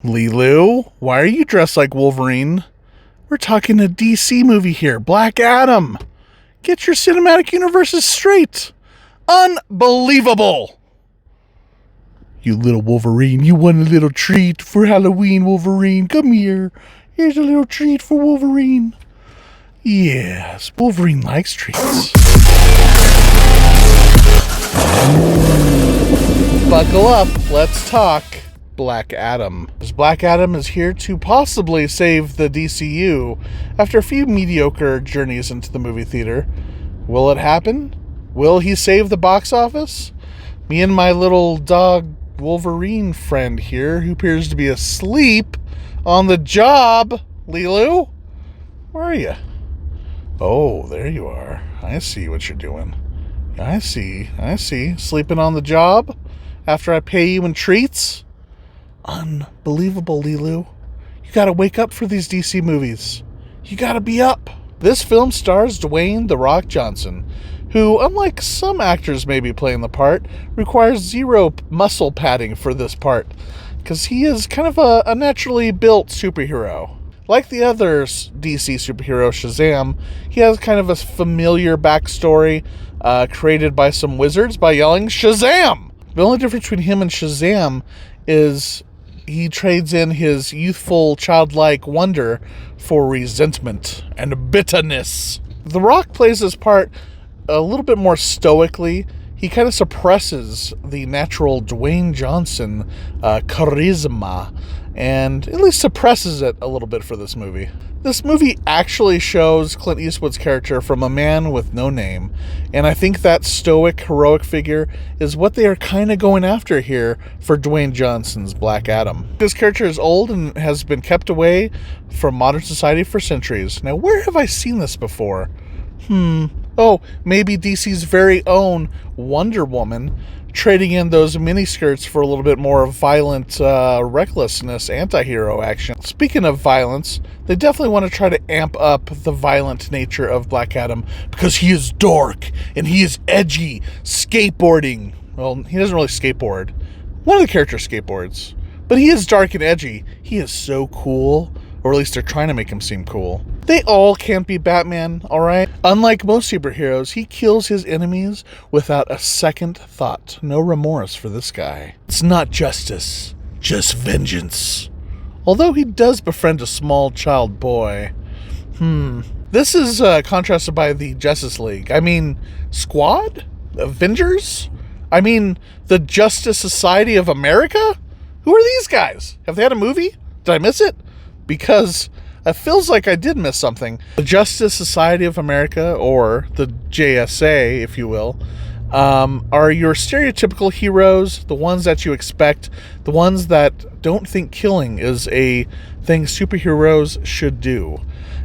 Lilu, why are you dressed like Wolverine? We're talking a DC movie here, Black Adam. Get your cinematic universes straight. Unbelievable. You little Wolverine, you want a little treat for Halloween, Wolverine. Come here. Here's a little treat for Wolverine. Yes, Wolverine likes treats. Buckle up, let's talk Black Adam. Black Adam is here to possibly save the DCU after a few mediocre journeys into the movie theater. Will it happen? Will he save the box office? Me and my little dog Wolverine friend here, who appears to be asleep on the job. Lilu, where are you? Oh, there you are. I see what you're doing. I see. Sleeping on the job after I pay you in treats? Unbelievable, Lilu. You gotta wake up for these DC movies. You gotta be up. This film stars Dwayne "The Rock" Johnson, who, unlike some actors maybe playing the part, requires zero muscle padding for this part, because he is kind of a naturally built superhero. Like the other DC superhero, Shazam, he has kind of a familiar backstory created by some wizards by yelling, "Shazam!" The only difference between him and Shazam is he trades in his youthful, childlike wonder for resentment and bitterness. The Rock plays his part a little bit more stoically. He kind of suppresses the natural Dwayne Johnson charisma, and at least suppresses it a little bit for this movie. This movie actually shows Clint Eastwood's character from a man with no name, and I think that stoic, heroic figure is what they are kind of going after here for Dwayne Johnson's Black Adam. This character is old and has been kept away from modern society for centuries. Now, where have I seen this before? Oh, maybe DC's very own Wonder Woman, trading in those miniskirts for a little bit more violent recklessness, antihero action. Speaking of violence, they definitely want to try to amp up the violent nature of Black Adam because he is dark and he is edgy, skateboarding. Well, he doesn't really skateboard. One of the characters skateboards, but he is dark and edgy. He is so cool, or at least they're trying to make him seem cool. They all can't be Batman, alright? Unlike most superheroes, he kills his enemies without a second thought. No remorse for this guy. It's not justice, just vengeance. Although he does befriend a small child boy. This is contrasted by the Justice League. I mean, Squad? Avengers? I mean, the Justice Society of America? Who are these guys? Have they had a movie? Did I miss it? Because it feels like I did miss something. The Justice Society of America, or the JSA, if you will, are your stereotypical heroes, the ones that you expect, the ones that don't think killing is a thing superheroes should do.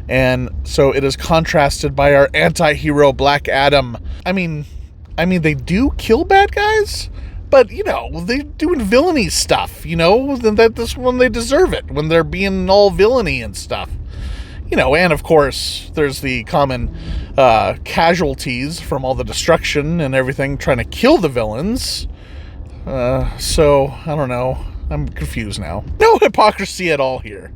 And so it is contrasted by our anti-hero Black Adam. I mean, they do kill bad guys, but, you know, they're doing villainy stuff, you know, that's when they deserve it, when they're being all villainy and stuff. You know, and of course, there's the common casualties from all the destruction and everything trying to kill the villains. So, I don't know. I'm confused now. No hypocrisy at all here.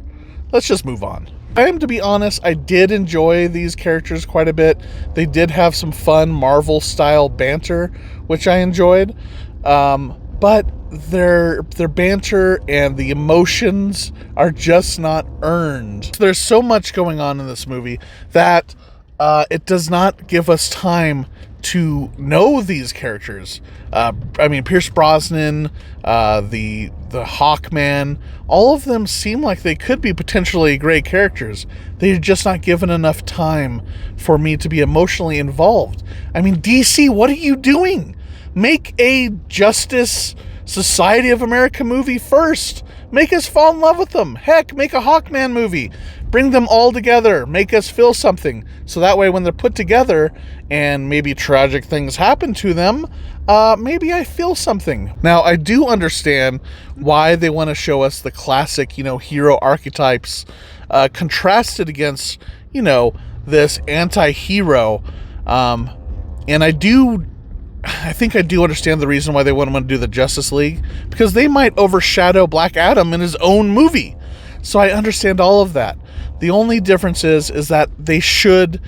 Let's just move on. I am, to be honest, I did enjoy these characters quite a bit. They did have some fun Marvel-style banter, which I enjoyed. But their banter and the emotions are just not earned. There's so much going on in this movie that it does not give us time to know these characters. I mean, Pierce Brosnan, the Hawkman, all of them seem like they could be potentially great characters. They're just not given enough time for me to be emotionally involved. I mean, DC, what are you doing? Make a Justice Society of America movie first. Make us fall in love with them. Heck, make a Hawkman movie. Bring them all together. Make us feel something. So that way when they're put together and maybe tragic things happen to them, maybe I feel something. Now, I do understand why they want to show us the classic, hero archetypes contrasted against, this anti-hero. And I do I think I do understand the reason why they wouldn't want to do the Justice League, because they might overshadow Black Adam in his own movie. So I understand all of that. The only difference is that they should,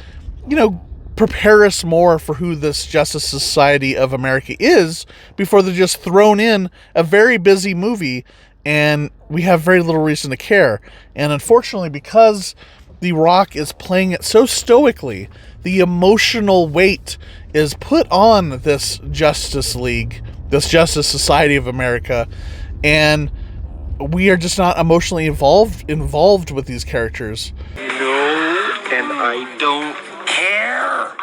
prepare us more for who this Justice Society of America is before they're just thrown in a very busy movie and we have very little reason to care. And unfortunately, because The Rock is playing it so stoically, the emotional weight is put on this Justice League, this Justice Society of America, and we are just not emotionally involved with these characters. No, and I don't care.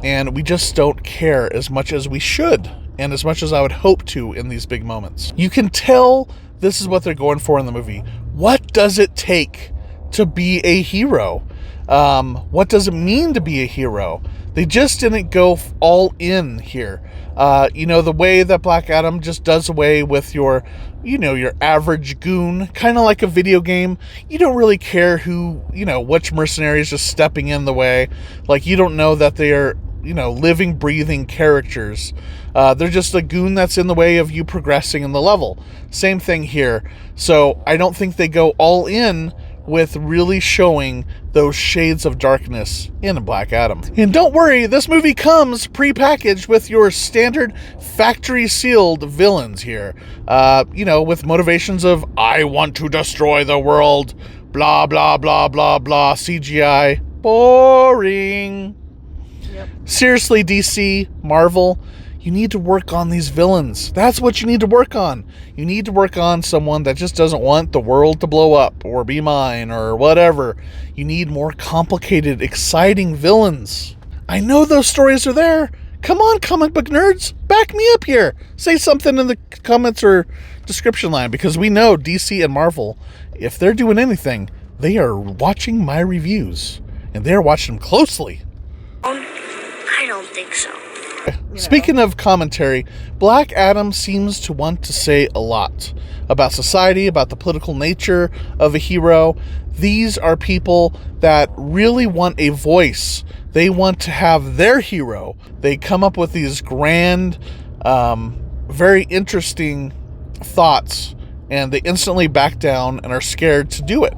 And we just don't care as much as we should, and as much as I would hope to in these big moments. You can tell this is what they're going for in the movie. What does it take to be a hero? What does it mean to be a hero? They just didn't go all in here. The way that Black Adam just does away with your average goon, kind of like a video game. You don't really care which mercenary is just stepping in the way. Like, you don't know that they are, living, breathing characters. They're just a goon that's in the way of you progressing in the level. Same thing here. So I don't think they go all in with really showing those shades of darkness in Black Adam. And don't worry, this movie comes pre-packaged with your standard factory-sealed villains here. With motivations of, I want to destroy the world, blah, blah, blah, blah, blah, CGI. Boring. Yep. Seriously, DC, Marvel, you need to work on these villains. That's what you need to work on. You need to work on someone that just doesn't want the world to blow up or be mine or whatever. You need more complicated, exciting villains. I know those stories are there. Come on, comic book nerds. Back me up here. Say something in the comments or description line, because we know DC and Marvel, if they're doing anything, they are watching my reviews. And they're watching them closely. I don't think so. Speaking of commentary, Black Adam seems to want to say a lot about society, about the political nature of a hero. These are people that really want a voice. They want to have their hero. They come up with these grand, very interesting thoughts, and they instantly back down and are scared to do it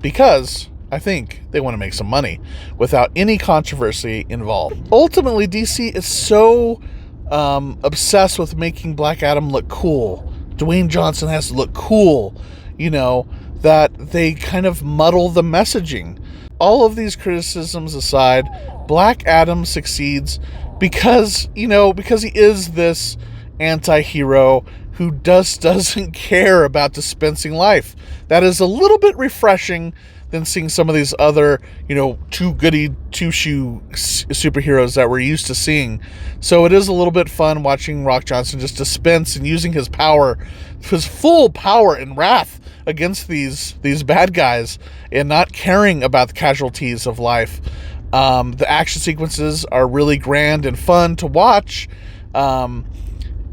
because I think they want to make some money without any controversy involved. Ultimately, DC is so obsessed with making Black Adam look cool. Dwayne Johnson has to look cool, that they kind of muddle the messaging. All of these criticisms aside, Black Adam succeeds because he is this anti-hero who doesn't care about dispensing life. That is a little bit refreshing than seeing some of these other, too goody two-shoe superheroes that we're used to seeing. So it is a little bit fun watching Rock Johnson just dispense and using his power, his full power and wrath against these bad guys and not caring about the casualties of life. The action sequences are really grand and fun to watch.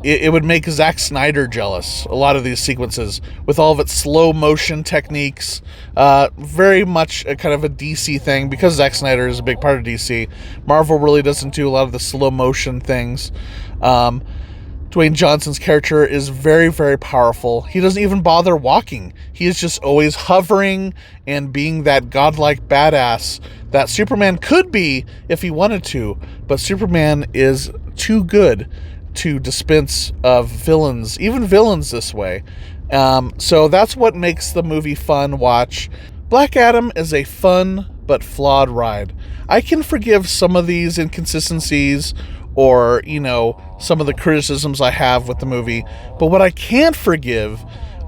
It would make Zack Snyder jealous, a lot of these sequences, with all of its slow motion techniques. Very much a kind of a DC thing, because Zack Snyder is a big part of DC. Marvel really doesn't do a lot of the slow motion things. Dwayne Johnson's character is very, very powerful. He doesn't even bother walking. He is just always hovering and being that godlike badass that Superman could be if he wanted to, but Superman is too good to dispense of villains, even villains this way. So that's what makes the movie fun watch. Black Adam is a fun but flawed ride. I can forgive some of these inconsistencies or, some of the criticisms I have with the movie, but what I can't forgive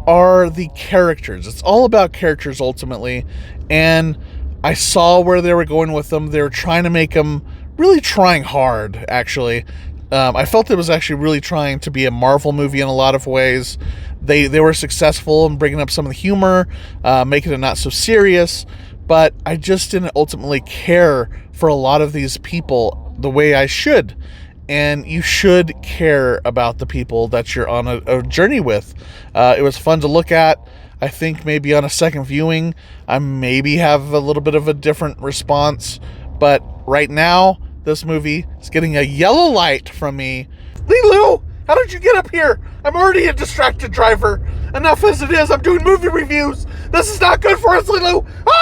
are the characters. It's all about characters ultimately, and I saw where they were going with them. They were trying to make them, really trying hard, actually. I felt it was actually really trying to be a Marvel movie in a lot of ways. They were successful in bringing up some of the humor, making it not so serious, but I just didn't ultimately care for a lot of these people the way I should. And you should care about the people that you're on a journey with. It was fun to look at. I think maybe on a second viewing, I maybe have a little bit of a different response, but right now, this movie is getting a yellow light from me. Lilu, how did you get up here? I'm already a distracted driver. Enough as it is. I'm doing movie reviews. This is not good for us, Lilu. Ah!